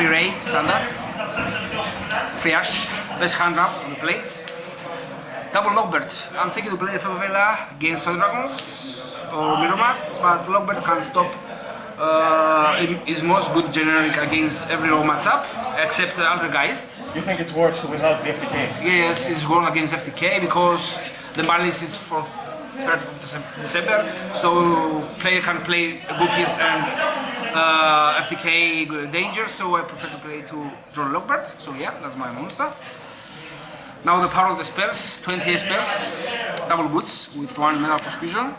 free Ray, standard. Free Ash, best hand wrap on the plate. Double Lockbird. I'm thinking to play Favela against Soul Dragons or Mirror Mats, but Lockbird can stop is most good generic against every raw matchup except Altergeist. You think it's worse without the FTK? Yes, it's worse against FTK because the ban list is for 3rd of December, so player can play Bookies and FTK danger, so I prefer to play to draw Lockbird, so yeah, that's my monster. Now the power of the spells, 20 spells, double boots with 1 mana for fusion.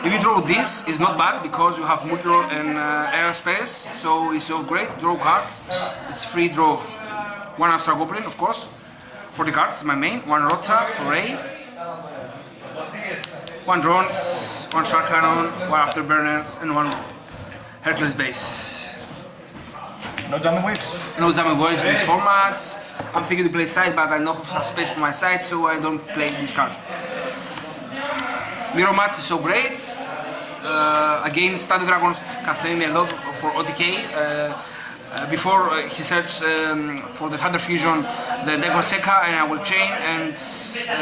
If you draw this, it's not bad because you have multi-roll and air spells, so it's so great. Draw cards, it's free draw. 1 Abstract Goblin, of course, 40 cards, my main, 1 Rota for Ray, 1 Drones, 1 Shark Cannon, 1 Afterburners, and 1 Hercules Base. No jamming waves? No jamming waves in these formats. I'm thinking to play side, but I don't have space for my side, so I don't play this card. Mirror Mats is so great. Again, Standard Dragons can save me a lot for OTK. Before he searches for the Thunder Fusion, the Deco Seca, and I will chain, and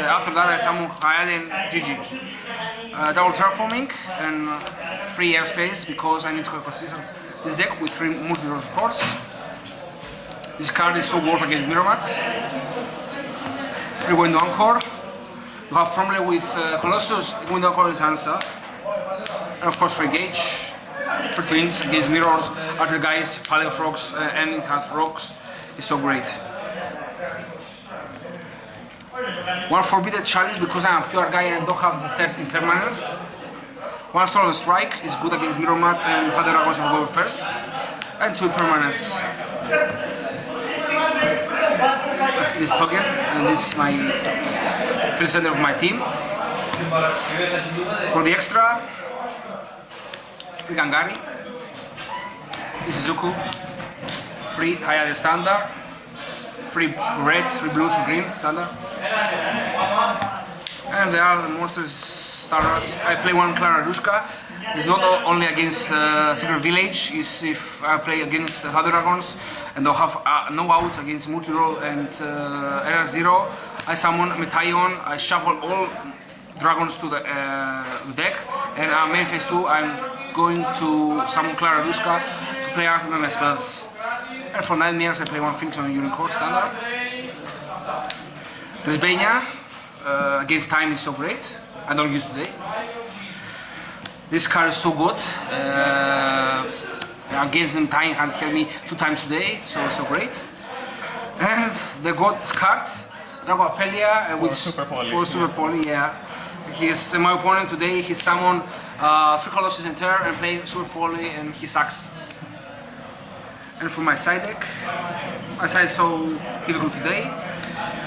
after that I summon Hayal and GG. Double Terraforming and free airspace because I need to consistent this deck with 3 multi-rolls of course. This card is so worth against Mirror Mats. Free Window Anchor. You have problem with Colossus, Window Anchor is answer. And of course free Gauge. For twins against mirrors, other guys, Paleo Frogs, and half rocks is so great. 1 Forbidden Challenge because I am a pure guy and don't have the 3rd impermanence. 1 Stolen Strike is good against Mirror Mat and Other Dragons will go first. And 2 impermanence. This token, and this is my field center of my team. For the extra, free Gangari, Izuku, free Hayate Standard, free red, free blue, free green Standard. And the other monsters starters. I play 1 Clara Rushka. It's not only against Secret Village, it's if I play against Other Dragons and they'll have no outs against multi-roll and Era Zero. I summon Metaion, I shuffle all dragons to the deck, and main phase 2 I'm going to summon Clara Rushka to play after my spells. And for 9 years I play 1 Phoenix on Unicorn Standard. Desbania against time is so great, I don't use today. This card is so good. Against them time can kill me 2 times today, so it's so great. And the god card, Drago Apelia with Super Poly. For Super Poly, yeah. He's my opponent today. He summoned 3 Colossus in turn and play Super Poly, and he sucks. And for my side deck, my side is so difficult today.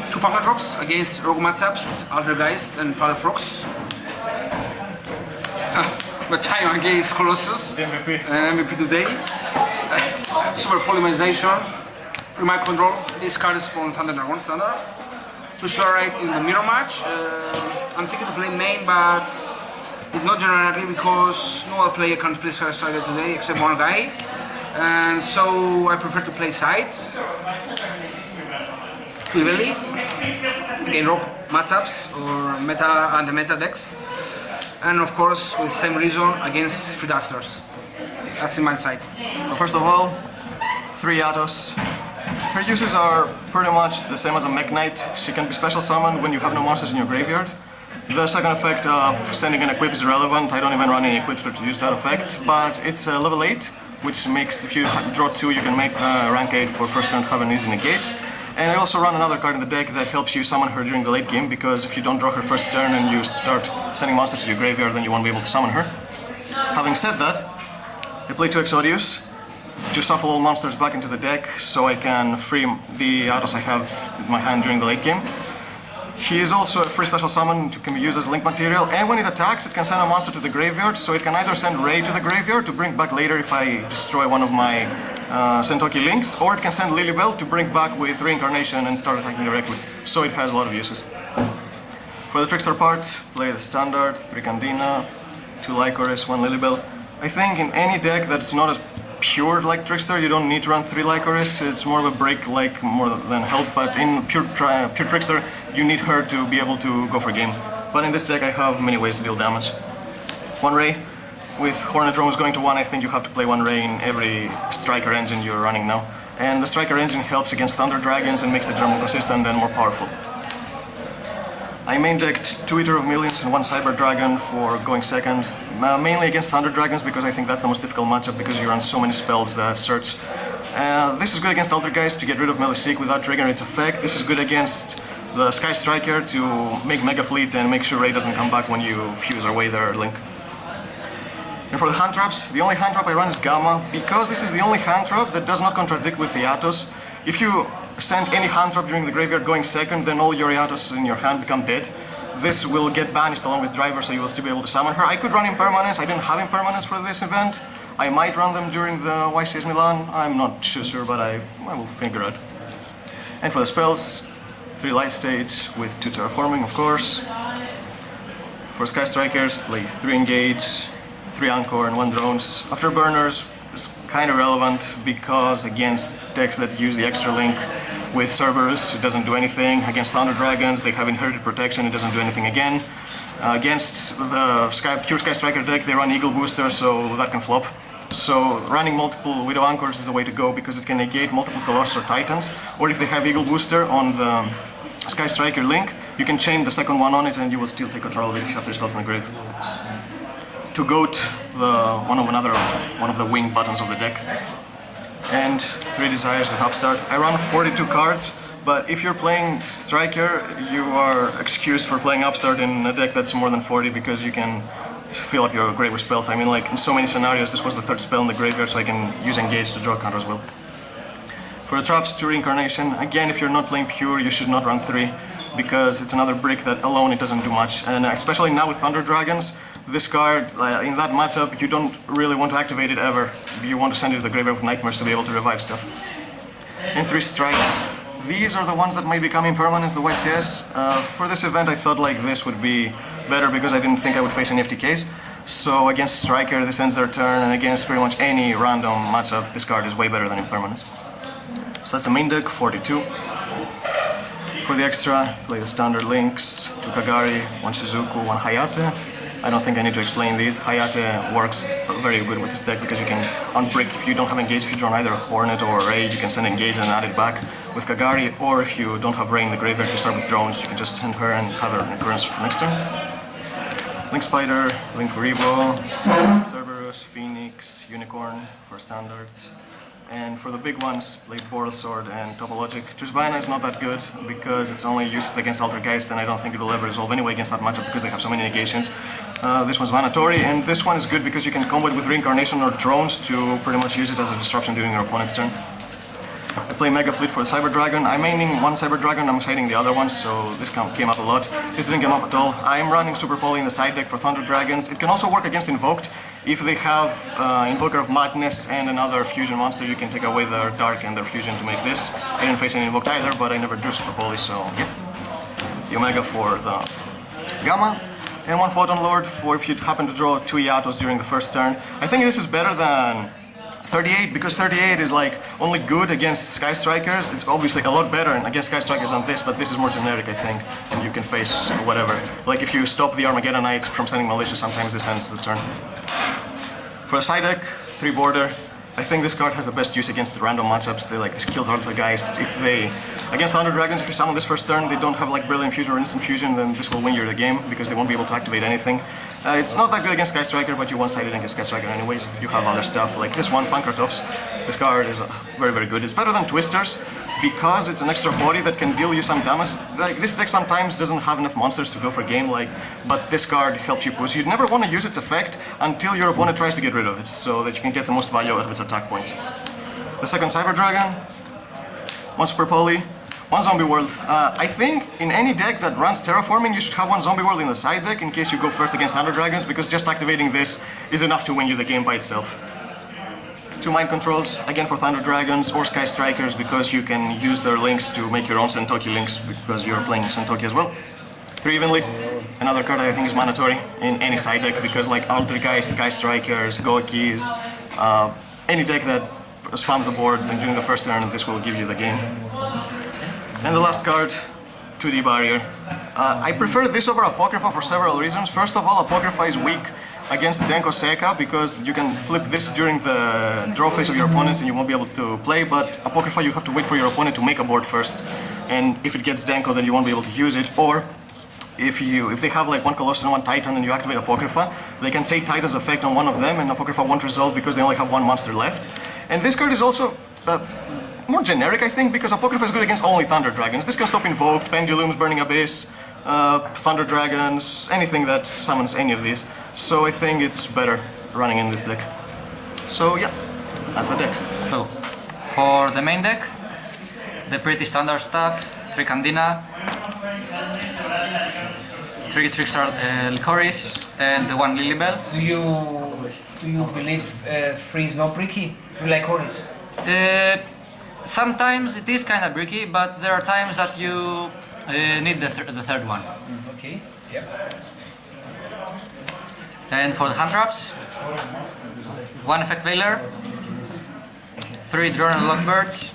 2 Papa Drops against Rogue matchups, Altergeist and Paleo Frogs. But time against Colossus, MVP. MVP today. Super Polymerization, free my control. This card is from Thunder Dragon Standard. To show right in the mirror match. I'm thinking to play main, but it's not generally because no other player can play side today except 1 guy. And so I prefer to play sides. Evenly. Again, rope matchups or meta and the meta decks. And of course, with the same reason against free dusters. That's in my side. Well, first of all, 3 Atos. Her uses are pretty much the same as a Mech Knight. She can be special summoned when you have no monsters in your graveyard. The second effect of sending an equip is irrelevant. I don't even run any equips to use that effect, but it's level 8, which makes if you draw 2, you can make rank 8 for first turn, have an easy negate. And I also run another card in the deck that helps you summon her during the late game, because if you don't draw her first turn and you start sending monsters to your graveyard, then you won't be able to summon her. Having said that, I play 2 Exodius to shuffle all monsters back into the deck so I can free the Atos I have in my hand during the late game. He is also a free special summon to can be used as link material, and when it attacks, it can send a monster to the graveyard, so it can either send Ray to the graveyard to bring back later if I destroy one of my Sentoki links, or it can send Lilybell to bring back with Reincarnation and start attacking directly, so it has a lot of uses. For the Trickster part, play the standard, 3 Candina, 2 Lycoris, 1 Lilybell. I think in any deck that's not as pure like Trickster, you don't need to run 3 Lycoris. It's more of a break like more than help, but in pure Trickster, you need her to be able to go for game. But in this deck I have many ways to deal damage. 1 Ray. With Hornet Drones going to 1, I think you have to play 1 Ray in every Striker engine you're running now. And the Striker engine helps against Thunder Dragons and makes the Germ more consistent and more powerful. I main decked 2 Eater of Millions and 1 Cyber Dragon for going second, mainly against Thunder Dragons because I think that's the most difficult matchup because you run so many spells that search. This is good against Altergeist to get rid of Melee Seek without triggering its effect. This is good against the Sky Striker to make Mega Fleet and make sure Ray doesn't come back when you fuse away their link. And for the hand traps, the only hand trap I run is Gamma because this is the only hand trap that does not contradict with the Atos. If you send any hand trap during the graveyard going second, then all your Atos in your hand become dead. This will get banished along with Driver, so you will still be able to summon her. I could run Impermanence. I didn't have Impermanence for this event. I might run them during the YCS Milan. I'm not too sure, but I will figure out. And for the spells, 3 Light Stage with 2 Terraforming, of course. For Sky Strikers, play 3 Engage, 3 Anchor, and 1 Drones. Afterburners is kind of relevant because against decks that use the extra link with Cerberus, it doesn't do anything. Against Thunder Dragons, they have Inherited Protection, it doesn't do anything again. Against the pure Sky Striker deck, they run Eagle Booster, so that can flop. So running multiple Widow Anchors is the way to go because it can negate multiple Colossus or Titans. Or if they have Eagle Booster on the Sky Striker link, you can chain the second one on it and you will still take control of it if you have 3 spells in the grave. To goat one of the wing buttons of the deck. And 3 Desires with Upstart. I run 42 cards, but if you're playing Striker, you are excused for playing Upstart in a deck that's more than 40 because you can fill up your grave with spells. I mean, like, in so many scenarios, this was the 3rd spell in the graveyard, so I can use Engage to draw a counter as well. For the traps, 2 Reincarnation. Again, if you're not playing pure, you should not run 3, because it's another brick that alone it doesn't do much. And especially now with Thunder Dragons, this card, in that matchup, you don't really want to activate it ever. You want to send it to the graveyard with Nightmares to be able to revive stuff. And 3 Strikes. These are the ones that might become Impermanence, the YCS. For this event, I thought like this would be better because I didn't think I would face any FTKs. So against Striker, this ends their turn, and against pretty much any random matchup, this card is way better than Impermanence. So that's the main deck, 42. For the extra, play the standard links, 2 Kagari, 1 Shizuku, 1 Hayate. I don't think I need to explain these. Hayate works very good with this deck because you can unbrick if you don't have Engage. If you draw either a Hornet or a Ray, you can send Engage and add it back with Kagari. Or if you don't have Ray in the graveyard, you start with Drones, you can just send her and have her in occurrence next turn. Link Spider, Link Rebo, Cerberus, Phoenix, Unicorn for standards. And for the big ones, play Boral Sword and Topologic. Trisbana is not that good because it's only used against Altergeist, and I don't think it will ever resolve anyway against that matchup because they have so many negations. This one's mandatory, and this one is good because you can combo it with Reincarnation or Drones to pretty much use it as a disruption during your opponent's turn. I play Mega Fleet for the Cyber Dragon. I'm maining 1 Cyber Dragon, I'm siding the other one, so this came up a lot. This didn't come up at all. I'm running Super Poly in the side deck for Thunder Dragons. It can also work against Invoked. If they have Invoker of Madness and another fusion monster, you can take away their Dark and their fusion to make this. I didn't face any Invoked either, but I never drew Super Poly, so yeah. The Omega for the Gamma. And 1 Photon Lord for if you happen to draw 2 Yatos during the first turn. I think this is better than 38 because 38 is like only good against Sky Strikers. It's obviously a lot better against Sky Strikers than this, but this is more generic, I think, and you can face whatever. Like if you stop the Armageddonite from sending Militia, sometimes this ends the turn. For a side deck, 3 Border. I think this card has the best use against the random matchups. They like this kills Altergeist. If they against Thunder Dragons, if you summon this first turn, they don't have like Brilliant Fusion or Instant Fusion, then this will win you the game because they won't be able to activate anything. It's not that good against Sky Striker, but you one-sided against Sky Striker anyways. You have other stuff like this one, Pankratops. This card is very, very good. It's better than Twisters because it's an extra body that can deal you some damage. Like this deck sometimes doesn't have enough monsters to go for game, but this card helps you push. You'd never want to use its effect until your opponent tries to get rid of it, so that you can get the most value out of its attack points. The second Cyber Dragon, 1 Super Poly, 1 Zombie World. I think in any deck that runs Terraforming, you should have 1 Zombie World in the side deck in case you go first against Thunder Dragons, because just activating this is enough to win you the game by itself. 2 Mind Controls, again for Thunder Dragons or Sky Strikers, because you can use their links to make your own Sentoki links, because you're playing Sentoki as well. 3 Evenly, another card I think is mandatory in any side deck, because like Altergeist, Sky Strikers, Gokis, any deck that spams the board during the first turn, this will give you the game. And the last card, 2D Barrier. I prefer this over Apocrypha for several reasons. First of all, Apocrypha is weak against Denko Seka because you can flip this during the draw phase of your opponents and you won't be able to play, but Apocrypha you have to wait for your opponent to make a board first, and if it gets Denko then you won't be able to use it. Or if they have like one Colossus and one Titan and you activate Apocrypha, they can take Titan's effect on one of them and Apocrypha won't resolve because they only have one monster left. And this card is also more generic, I think, because Apocrypha is good against only Thunder Dragons. This can stop Invoked, Pendulums, Burning Abyss, Thunder Dragons, anything that summons any of these. So I think it's better running in this deck. So yeah, that's the deck. So, for the main deck, the pretty standard stuff, 3 Candina, 3 Trickstar Licorice, and 1 Lilybell. Do you believe 3 is not bricky? 3 like Horus? Sometimes it is kind of bricky, but there are times that you need the third one. Okay. Yeah. And for the hand traps, 1 Effect Veiler, 3 Drone and Lockbirds,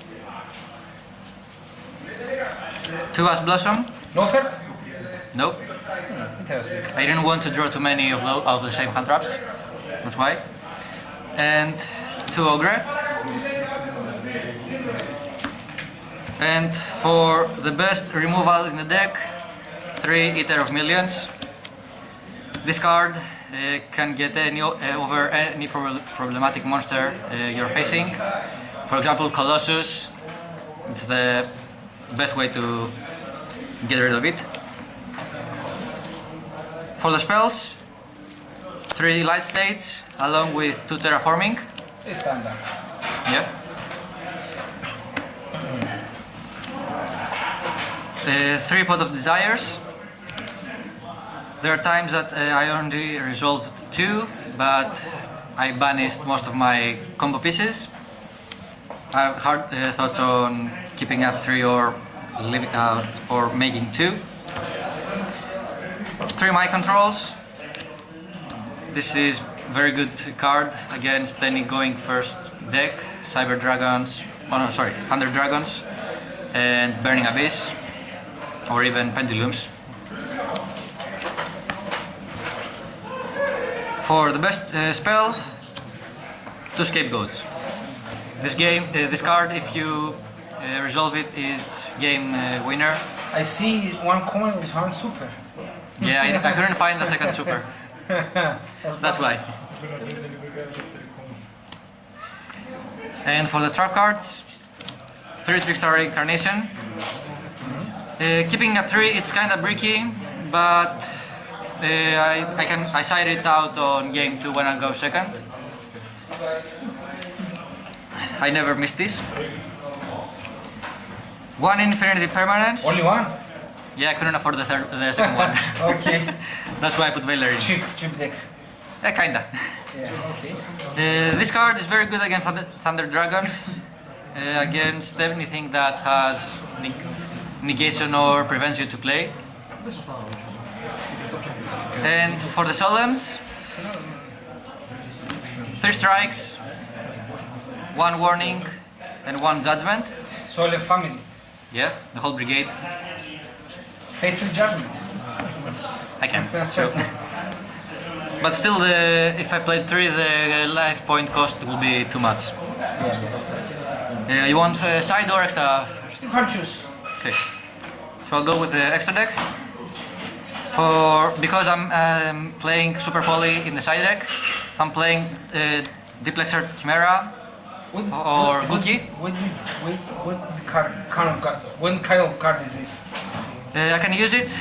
2 Ash Blossom. No third? Nope. Interesting. I didn't want to draw too many of the same hand traps. That's why. And 2 Ogre. And for the best removal in the deck, 3 Eater of Millions. This card can get over any problematic monster you're facing. For example, Colossus. It's the best way to get rid of it. For the spells, 3 Light States along with 2 Terraforming. It's standard. Yeah. 3 Pot of Desires. There are times that I only resolved 2, but I banished most of my combo pieces. I have hard thoughts on keeping up 3 or leaving out or making 2. 3 My Controls. This is very good card against any going first deck, Cyber Dragons, Thunder Dragons, and Burning Abyss, or even Pendulums. For the best spell, 2 Scapegoats. This card, if you resolve it, is game winner. I see 1 coin with 1 super. Yeah, I couldn't find the second super. That's why. And for the trap cards, 3 Trickstar Reincarnation. Keeping at 3 is kind of bricky, but I side it out on game 2 when I go second. I never missed this. 1 Infinity Permanence. Only 1? Yeah, I couldn't afford the second one. Okay. That's why I put Veiler in. Cheap deck. Yeah, kinda. Yeah, okay. This card is very good against Thunder Dragons, against anything that has negation or prevents you to play. And for the Solemns, 3 strikes, 1 warning, and 1 judgment. Solemn family. Yeah, the whole brigade. Pay 3 judgments. I can, sure. But still, if I played 3, the life point cost will be too much. You want side or extra? You can choose. Okay. So I'll go with the extra deck. Because I'm playing Super Poly in the side deck, I'm playing Diplexer Chimera or Gookie. What kind of card is this? I can use it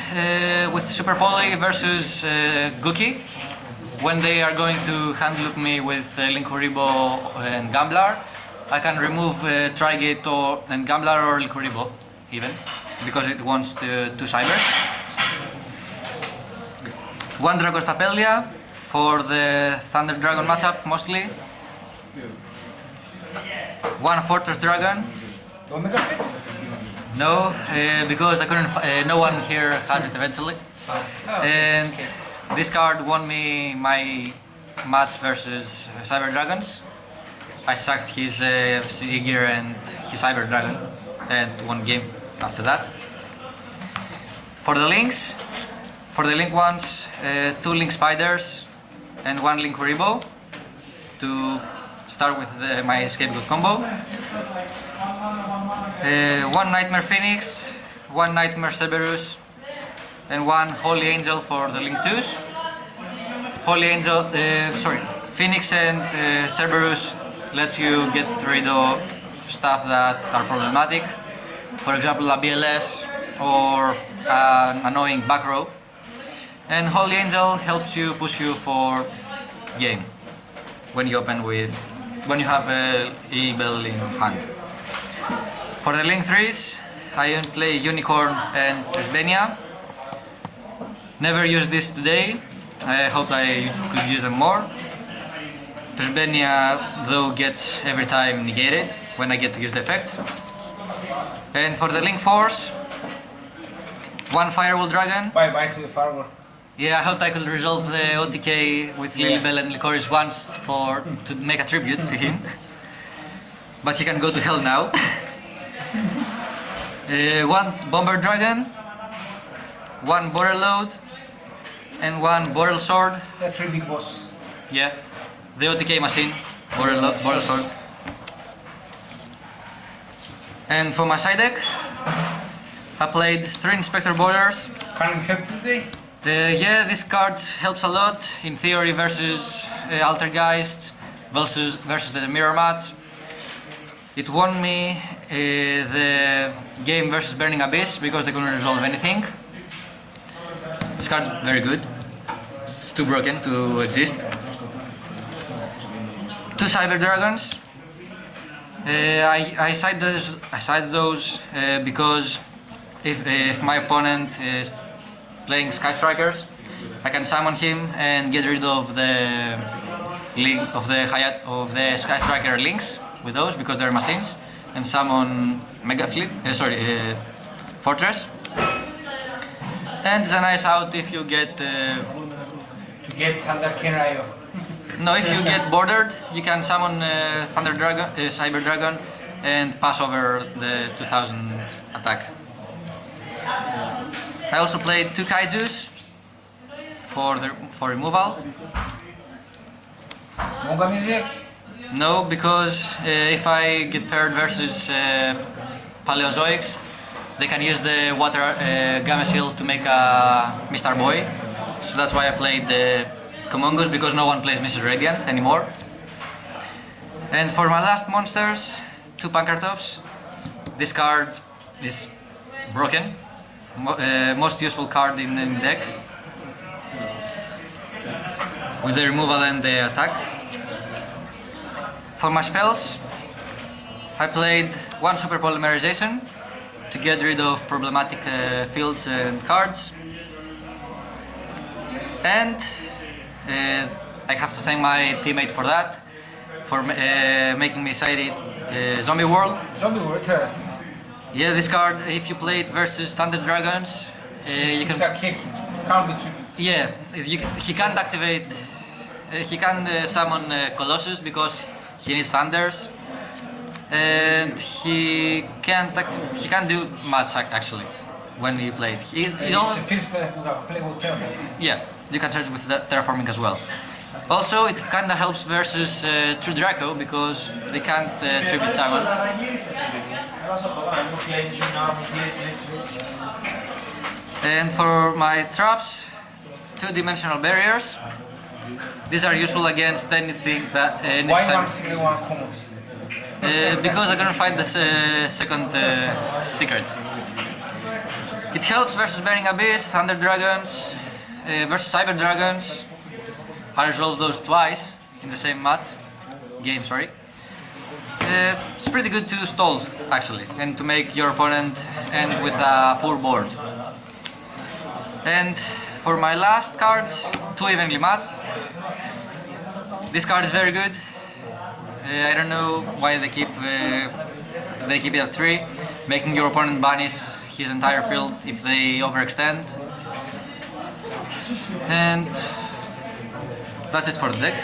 with Super Poly versus Gookie when they are going to hand loop me with Linkuribo and Gambler. I can remove Trigate and Gambler or Linkuribo even, because it wants 2 Cybers. 1 Dragostapelia for the Thunder Dragon matchup mostly. 1 Fortress Dragon. Omega Fit? No, because I couldn't. No one here has it eventually. And this card won me my match versus Cyber Dragons. I sacked his CG gear and his Cyber Dragon and won game after that. For the links, for the link ones, 2 link spiders and 1 link Kuribo to start with my scapegoat combo. 1 Nightmare Phoenix, 1 Nightmare Cerberus, and 1 Holy Angel for the link 2s. Phoenix and Cerberus lets you get rid of stuff that are problematic. For example, a BLS or an annoying back row. And Holy Angel helps you push you for game when you have a label in hand. For the link 3s, I play Unicorn and Trisbenia. Never used this today. I hope I could use them more. Trisbenia though gets every time negated when I get to use the effect. And for the link 4s, 1 Firewall Dragon. Bye to the Firewall. Yeah, I hoped I could resolve the OTK with Lilybell and Licorice once to make a tribute to him. But he can go to hell now. 1 Bomber Dragon, 1 Borel Load, and 1 Borel Sword. The 3 big boss. Yeah, the OTK machine, Borel Sword. And for my side deck, I played 3 Inspector Borders. Can we help today? Yeah, this card helps a lot in theory versus Altergeist versus the Mirror Match. It won me the game versus Burning Abyss because they couldn't resolve anything. This card's very good. Too broken to exist. 2 Cyber Dragons. I side those because if my opponent is playing Sky Strikers, I can summon him and get rid of the Sky Striker links with those because they're machines, and summon Mega Fleet. Fortress. And it's a nice out if you get. To get Thunder Kenrayo. No, if you get bordered, you can summon Thunder Dragon, Cyber Dragon, and pass over the 2000 attack. I also played 2 Kaijus for removal. Mongamize? No, because if I get paired versus Paleozoics, they can use the water Gamma Shield to make a Mr. Boy. So that's why I played the Comongoose, because no one plays Mrs. Radiant anymore. And for my last monsters, 2 Pankratops. This card is broken. Most useful card in the deck, with the removal and the attack. For my spells, I played 1 Super Polymerization to get rid of problematic fields and cards. And I have to thank my teammate for that, for making me sided Zombie World. Zombie World, interesting. Yeah, this card, if you play it versus Thunder Dragons, you can... Can't be tributes. Yeah, he can't activate... he can summon Colossus because he needs Thunders. And he can't do much actually when you play it. It's a field spell who have play with Terraform. Yeah, you can charge with Terraforming as well. Also, it kinda helps versus True Draco because they can't tribute summon. And for my traps, 2-dimensional barriers. These are useful against anything that. Why 1 common? Because I couldn't find the second secret. It helps versus Burning Abyss, Thunder Dragons, versus Cyber Dragons. I resolved those twice in the same game. Sorry. It's pretty good to stall actually, and to make your opponent end with a poor board. And for my last cards, 2 evenly matched. This card is very good. I don't know why they keep it at 3, making your opponent banish his entire field if they overextend. And that's it for the deck.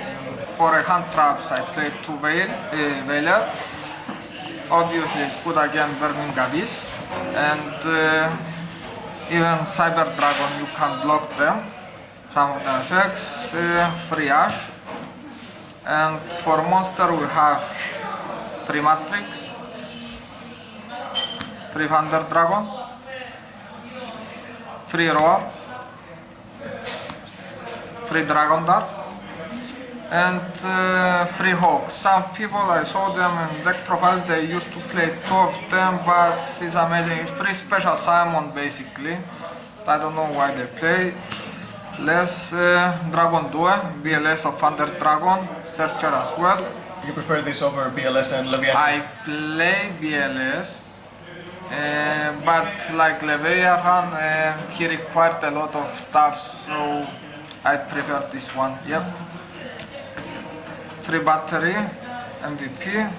for a hand traps, I play 2 Veiler. Obviously, it's good against Burning Abyss, and even Cyber Dragon, you can block them. Some of the effects, free Ash. And for monster, we have free Matrix, 3 Thunder Dragon, free Roar, free Dragon Dart, and free Hawk. Some people, I saw them in deck profiles, they used to play 2 of them, but it's amazing. It's free Special Summon basically. I don't know why they play. Less Dragon Due, BLS of Thunder Dragon, Searcher as well. You prefer this over BLS and Leviathan? I play BLS, but like Leviathan, he required a lot of stuff, so I prefer this one. Yep. Free Battery, MVP,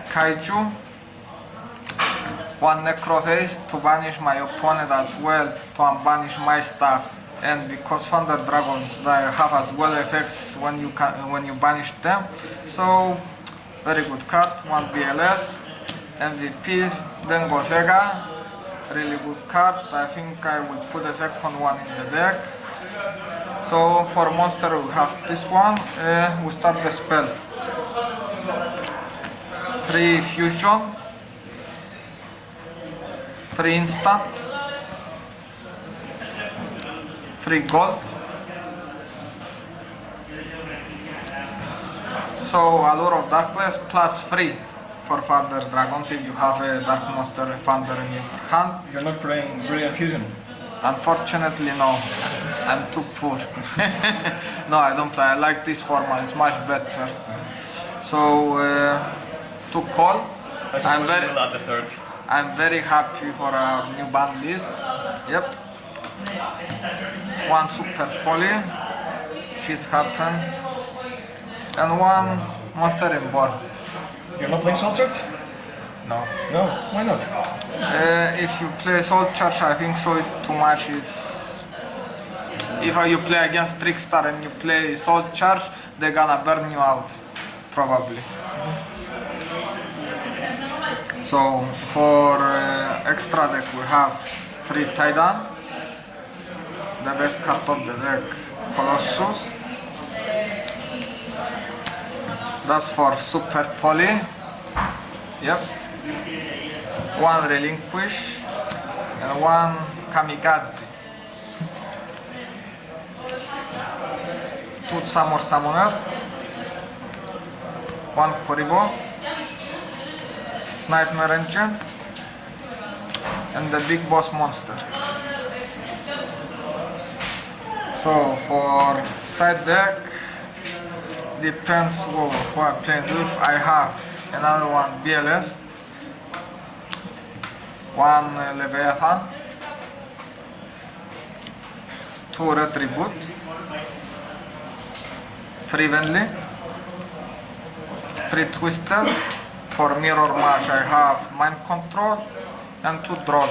Kaiju, 1 Necrophase to banish my opponent as well, to unbanish my stuff. And because Thunder Dragons, they have as well effects when you banish them, so very good card. 1 BLS, MVP, then Gosega, really good card. I think I will put the second one in the deck. So for monster we have this one. We start the spell. Free Fusion, free Instant, free Gold. So Allure of Darkness plus free for Thunder Dragons if you have a Dark Monster Thunder in your hand. You're not playing Brilliant Fusion? Unfortunately, no. I'm too poor. No, I don't play. I like this format. It's much better. So to call, I'm very happy for our new ban list. Yep. 1 Super Poly, shit happened, and 1 Monster Reborn. You're not playing Soul Charge? No. No, why not? If you play Soul Charge, I think so is too much. It's if you play against Trickstar and you play Soul Charge, they're gonna burn you out, probably. So for extra deck we have free Titan, the best card of the deck, Colossus. That's for Super Poly. Yep. 1 Relinquish and 1 Kamikaze. 2 Summoner, 1 Kuribo, Nightmare Engine, and the Big Boss Monster. So for side deck, depends who I'm playing with. I have another 1 BLS, 1 Leviathan, 2 Retribute, free Venly, free Twister. For Mirror Match I have Mind Control and 2 Draw.